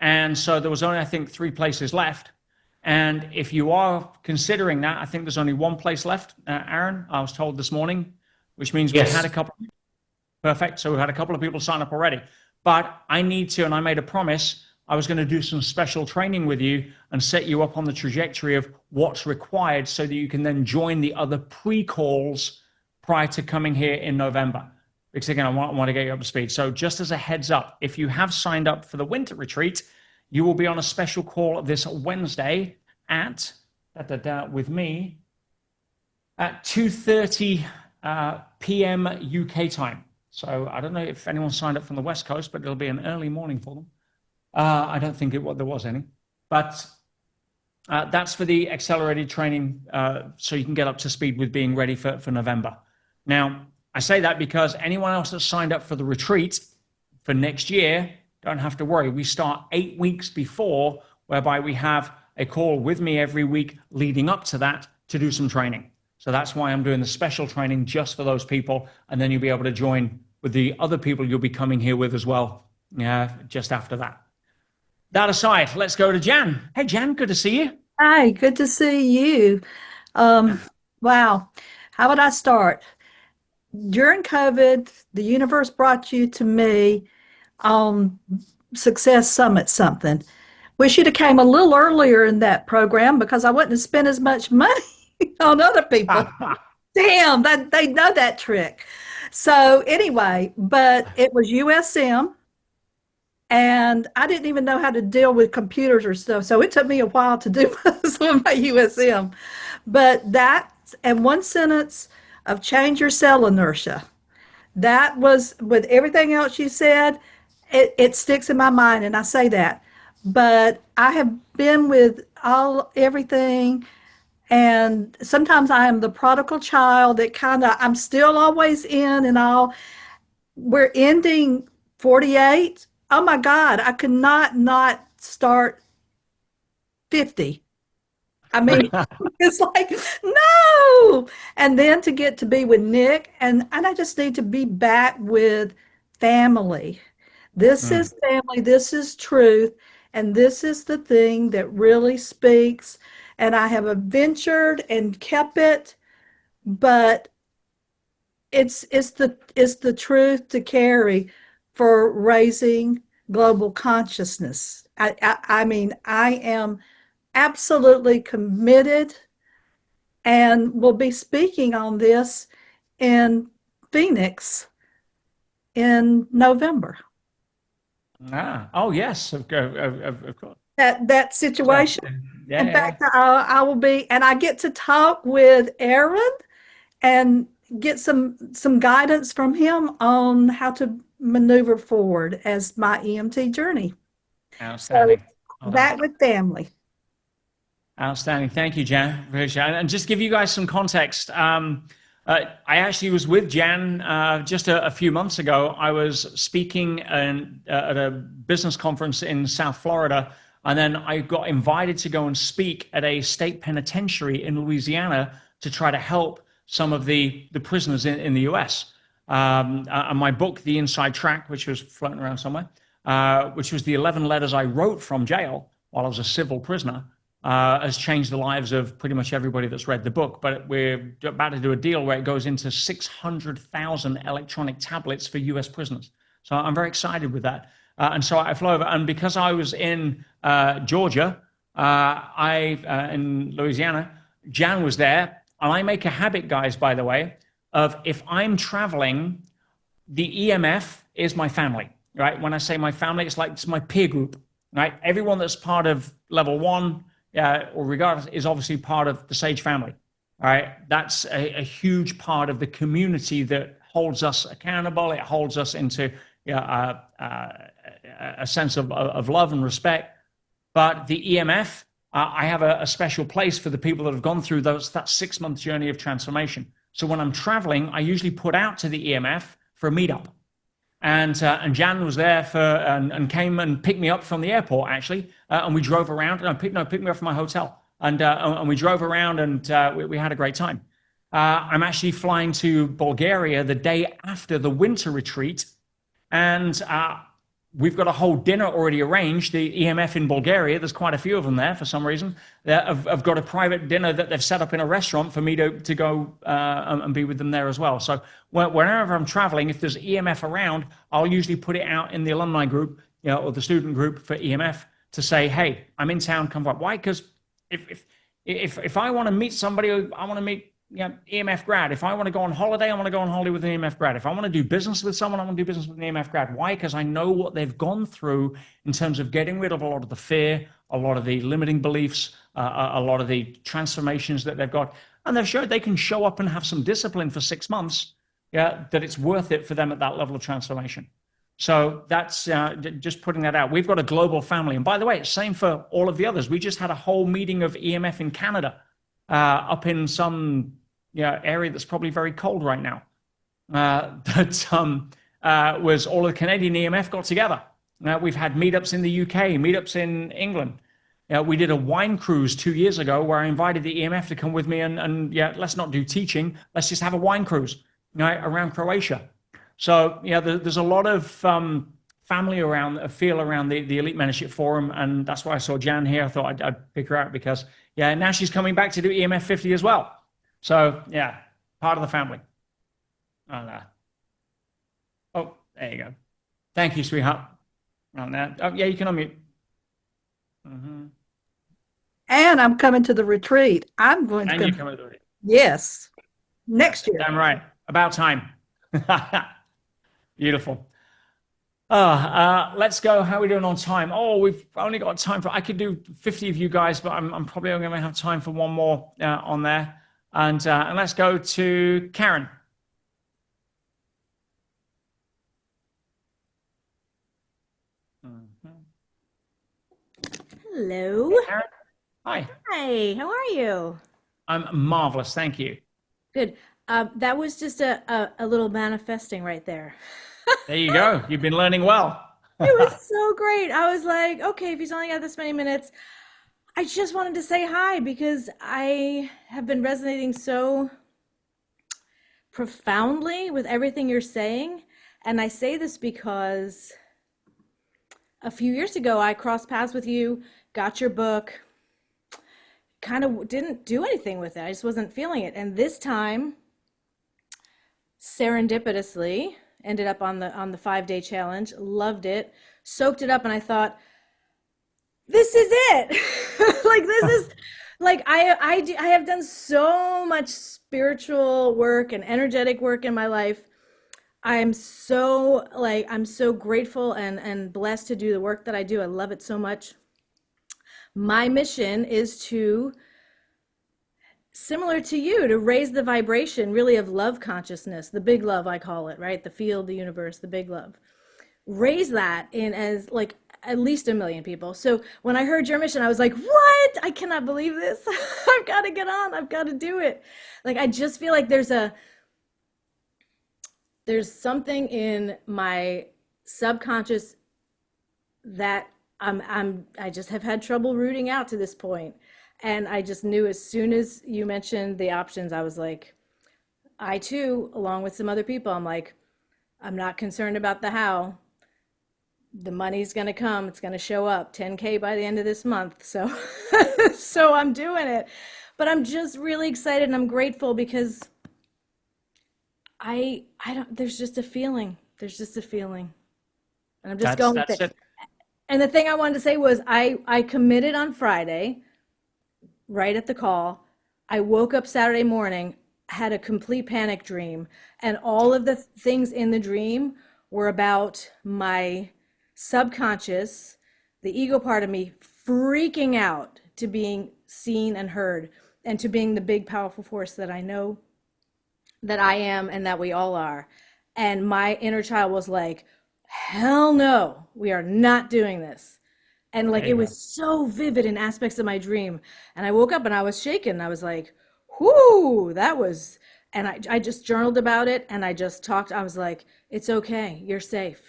And so there was only, I think, 3 places left. And if you are considering that, I think there's only 1 place left, Aaron, I was told this morning, which means we've had a couple. Perfect. So we've had a couple of people sign up already. But I need to, and I made a promise, I was going to do some special training with you and set you up on the trajectory of what's required so that you can then join the other pre-calls prior to coming here in November. Because again, I want to get you up to speed. So just as a heads up, if you have signed up for the winter retreat, you will be on a special call this Wednesday at with me at 2:30 p.m. UK time. So I don't know if anyone signed up from the West Coast, but it'll be an early morning for them. I don't think there was any, but that's for the accelerated training, so you can get up to speed with being ready for November. Now, I say that because anyone else that's signed up for the retreat for next year, don't have to worry. We start 8 weeks before, whereby we have a call with me every week leading up to that to do some training. So that's why I'm doing the special training just for those people. And then you'll be able to join with the other people you'll be coming here with as well, just after that. That aside, let's go to Jan. Hey, Jan, good to see you. Hi, good to see you. Wow. How would I start? During COVID, the universe brought you to me on Success Summit something. Wish you'd have came a little earlier in that program because I wouldn't have spent as much money on other people. Damn, they know that trick. So anyway, but it was USM. And I didn't even know how to deal with computers or stuff. So it took me a while to do some of my USM. But that, and one sentence of change your cell inertia, that was, with everything else you said, it sticks in my mind. And I say that. But I have been with everything. And sometimes I am the prodigal child that I'm still always in and all. We're ending 48. Oh my God, I could not start 50. I mean, it's like, no. And then to get to be with Nick, and I just need to be back with family. This is family, this is truth, and this is the thing that really speaks. And I have adventured and kept it, but it's the truth to carry for raising global consciousness. I mean, I am absolutely committed and will be speaking on this in Phoenix in November. Oh yes, of course. That situation. Yeah, In fact, I will be, and I get to talk with Aaron and get some guidance from him on how to maneuver forward as my EMT journey. Outstanding. So back with family. Outstanding. Thank you, Jan. And just give you guys some context. I actually was with Jan just a few months ago. I was speaking at a business conference in South Florida, and then I got invited to go and speak at a state penitentiary in Louisiana to try to help some of the prisoners in the US. And my book, The Inside Track, which was floating around somewhere, which was the 11 letters I wrote from jail while I was a civil prisoner, has changed the lives of pretty much everybody that's read the book. But we're about to do a deal where it goes into 600,000 electronic tablets for US prisoners. So I'm very excited with that. And so I flew over, and because I was in Georgia, in Louisiana, Jan was there. And I make a habit, guys, by the way, of if I'm traveling, the EMF is my family, right? When I say my family, it's my peer group, right? Everyone that's part of level 1, or regardless, is obviously part of the Sage family, all right? That's a huge part of the community that holds us accountable. It holds us into a sense of love and respect. But the EMF, I have a special place for the people that have gone through that 6-month journey of transformation. So when I'm traveling, I usually put out to the EMF for a meetup. And Jan was there and came and picked me up from the airport, actually. And we drove around. Picked me up from my hotel. And we drove around, and we had a great time. I'm actually flying to Bulgaria the day after the winter retreat. And we've got a whole dinner already arranged. The EMF in Bulgaria, there's quite a few of them there for some reason. I've got a private dinner that they've set up in a restaurant for me to go and be with them there as well. So whenever I'm traveling, if there's EMF around, I'll usually put it out in the alumni group, or the student group for EMF to say, hey, I'm in town, come by. Why? Because if I want to meet somebody, I want to meet EMF grad. If I want to go on holiday, I want to go on holiday with an EMF grad. If I want to do business with someone, I want to do business with an EMF grad. Why? Because I know what they've gone through in terms of getting rid of a lot of the fear, a lot of the limiting beliefs, a lot of the transformations that they've got. And they've showed they can show up and have some discipline for 6 months, that it's worth it for them at that level of transformation. So that's just putting that out. We've got a global family. And by the way, it's same for all of the others. We just had a whole meeting of EMF in Canada, up in some area that's probably very cold right now. Was all of the Canadian EMF got together. We've had meetups in the UK, meetups in England. We did a wine cruise 2 years ago where I invited the EMF to come with me and let's not do teaching. Let's just have a wine cruise around Croatia. So there's a lot of family feel around the Elite Mentorship Forum, and that's why I saw Jan here. I thought I'd pick her out because now she's coming back to do EMF 50 as well. So part of the family. Oh, there you go. Thank you, sweetheart. You can unmute. Mm-hmm. And I'm coming to the retreat. I'm going to come to the retreat. Yes. Next year. Damn right. About time. Beautiful. Let's go. How are we doing on time? Oh, we've only got time I could do 50 of you guys, but I'm probably only going to have time for one more on there. And let's go to Karen. Hello. Hey, Karen. Hi. Hi, how are you? I'm marvelous. Thank you. Good. That was just a little manifesting right there. There you go. You've been learning well. It was so great. I was like, okay, if he's only got this many minutes, I just wanted to say hi because I have been resonating so profoundly with everything you're saying. And I say this because a few years ago, I crossed paths with you, got your book, kind of didn't do anything with it. I just wasn't feeling it. And this time, serendipitously, ended up on the 5-day challenge, loved it, soaked it up, and I thought, this is it. Like, this is like I have done so much spiritual work and energetic work in my life. I'm so grateful and blessed to do the work that I do. I love it so much. My mission is to, similar to you, to raise the vibration really of love consciousness, the big love, I call it, right? The field, the universe, the big love. Raise that in as like at least 1 million people. So when I heard your mission, I was like, what? I cannot believe this. I've got to get on. I've got to do it. Like, I just feel like there's something in my subconscious that I just have had trouble rooting out to this point. And I just knew as soon as you mentioned the options, I was like, I too, along with some other people, I'm like, I'm not concerned about the how. The money's going to come. It's going to show up 10K by the end of this month. So, so I'm doing it, but I'm just really excited and I'm grateful because I don't, there's just a feeling. There's just a feeling. And I'm just going with it. And the thing I wanted to say was I committed on Friday, right at the call. I woke up Saturday morning, had a complete panic dream, and all of the things in the dream were about my subconscious, the ego part of me freaking out to being seen and heard and to being the big powerful force that I know that I am and that we all are. And my inner child was like, hell no, we are not doing this. And like, it was so vivid in aspects of my dream. And I woke up and I was shaken. I was like, whoo, that was, and I just journaled about it and I just talked. I was like, it's okay, you're safe.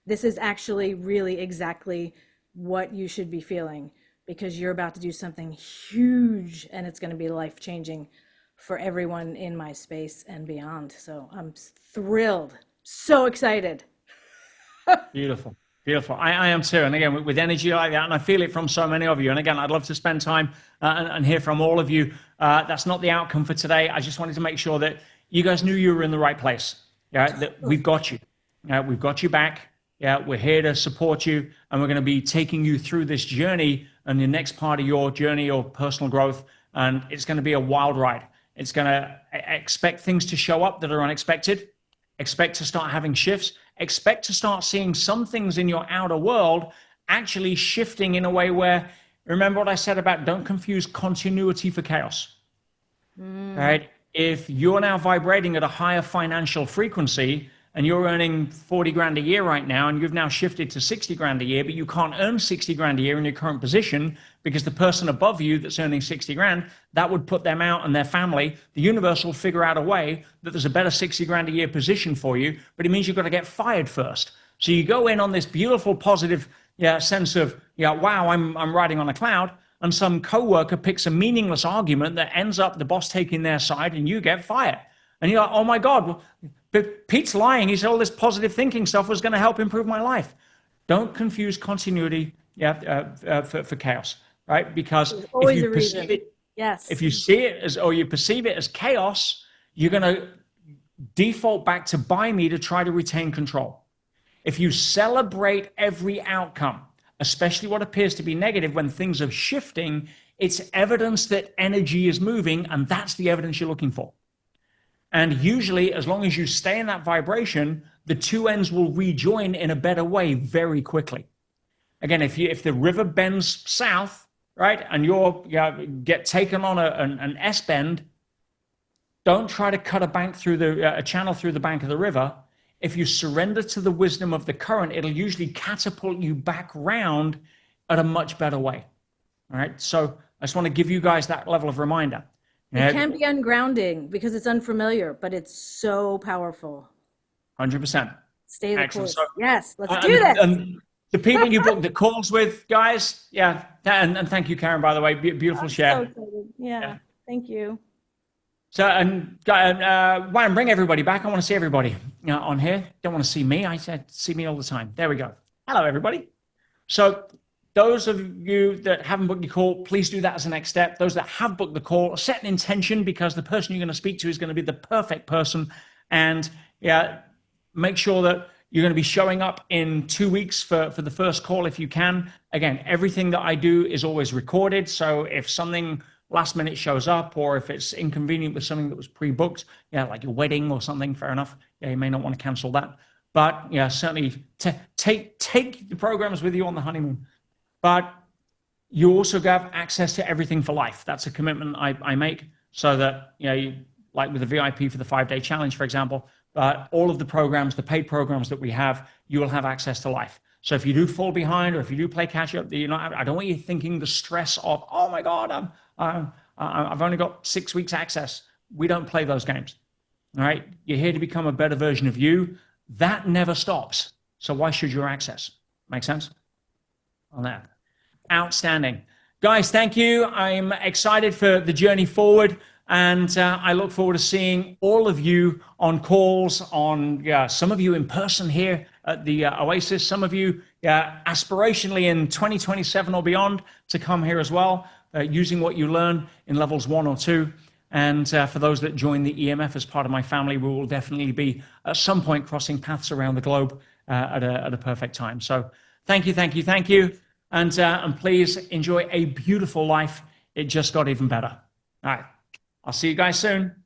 This is actually really exactly what you should be feeling because you're about to do something huge and it's going to be life-changing for everyone in my space and beyond. So I'm thrilled, so excited. Beautiful. Beautiful. I am too. And again, with energy like that, and I feel it from so many of you. And again, I'd love to spend time and hear from all of you. That's not the outcome for today. I just wanted to make sure that you guys knew you were in the right place. Yeah, that we've got you. We've got you back. Yeah, we're here to support you. And we're going to be taking you through this journey and the next part of your journey or personal growth. And it's going to be a wild ride. It's going to expect things to show up that are unexpected. Expect to start having shifts. Expect to start seeing some things in your outer world actually shifting in a way where, remember what I said about don't confuse continuity for chaos. Right? If you're now vibrating at a higher financial frequency and you're earning 40 grand a year right now, and you've now shifted to 60 grand a year, but you can't earn 60 grand a year in your current position because the person above you that's earning 60 grand, that would put them out and their family. The universe will figure out a way that there's a better 60 grand a year position for you, but it means you've got to get fired first. So you go in on this beautiful, positive sense of, wow, I'm riding on a cloud, and some coworker picks a meaningless argument that ends up the boss taking their side and you get fired. And you're like, oh my God, but Pete's lying. He said all this positive thinking stuff was going to help improve my life. Don't confuse continuity for chaos, right? Because if you perceive it, if you see it as, or you perceive it as chaos, you're going to default back to buy me to try to retain control. If you celebrate every outcome, especially what appears to be negative when things are shifting, it's evidence that energy is moving, and that's the evidence you're looking for. And usually, as long as you stay in that vibration, the two ends will rejoin in a better way very quickly. Again, if the river bends south, right, and you get taken on an S bend, don't try to cut a channel through the bank of the river. If you surrender to the wisdom of the current, it'll usually catapult you back round at a much better way. All right. So I just want to give you guys that level of reminder. It can be ungrounding because it's unfamiliar, but it's so powerful. 100%. Stay the course. So, yes, let's do this. And the people you book the calls with, guys, and thank you, Karen, by the way, beautiful share. So yeah, thank you. So, and why don't bring everybody back? I want to see everybody on here. Don't want to see me. I said see me all the time. There we go. Hello, everybody. So those of you that haven't booked your call, please do that as the next step. Those that have booked the call, set an intention, because the person you're going to speak to is going to be the perfect person. And make sure that you're going to be showing up in 2 weeks for the first call if you can. Again, everything that I do is always recorded. So if something last minute shows up, or if it's inconvenient with something that was pre-booked, like your wedding or something, fair enough. You may not want to cancel that. But certainly take the programs with you on the honeymoon. But you also have access to everything for life. That's a commitment I make, so that, you, like with the VIP for the 5-day challenge, for example, all of the programs, the paid programs that we have, you will have access to life. So if you do fall behind, or if you do play catch up, I don't want you thinking the stress of, oh my God, I've only got 6 weeks access. We don't play those games. All right. You're here to become a better version of you. That never stops. So why should your access? Make sense on that? Outstanding. Guys, thank you. I'm excited for the journey forward. And I look forward to seeing all of you on calls, on some of you in person here at the Oasis, some of you aspirationally in 2027 or beyond to come here as well, using what you learn in levels 1 or 2. And for those that join the EMF as part of my family, we will definitely be at some point crossing paths around the globe at a perfect time. So thank you, thank you, thank you. And please enjoy a beautiful life. It just got even better. All right. I'll see you guys soon.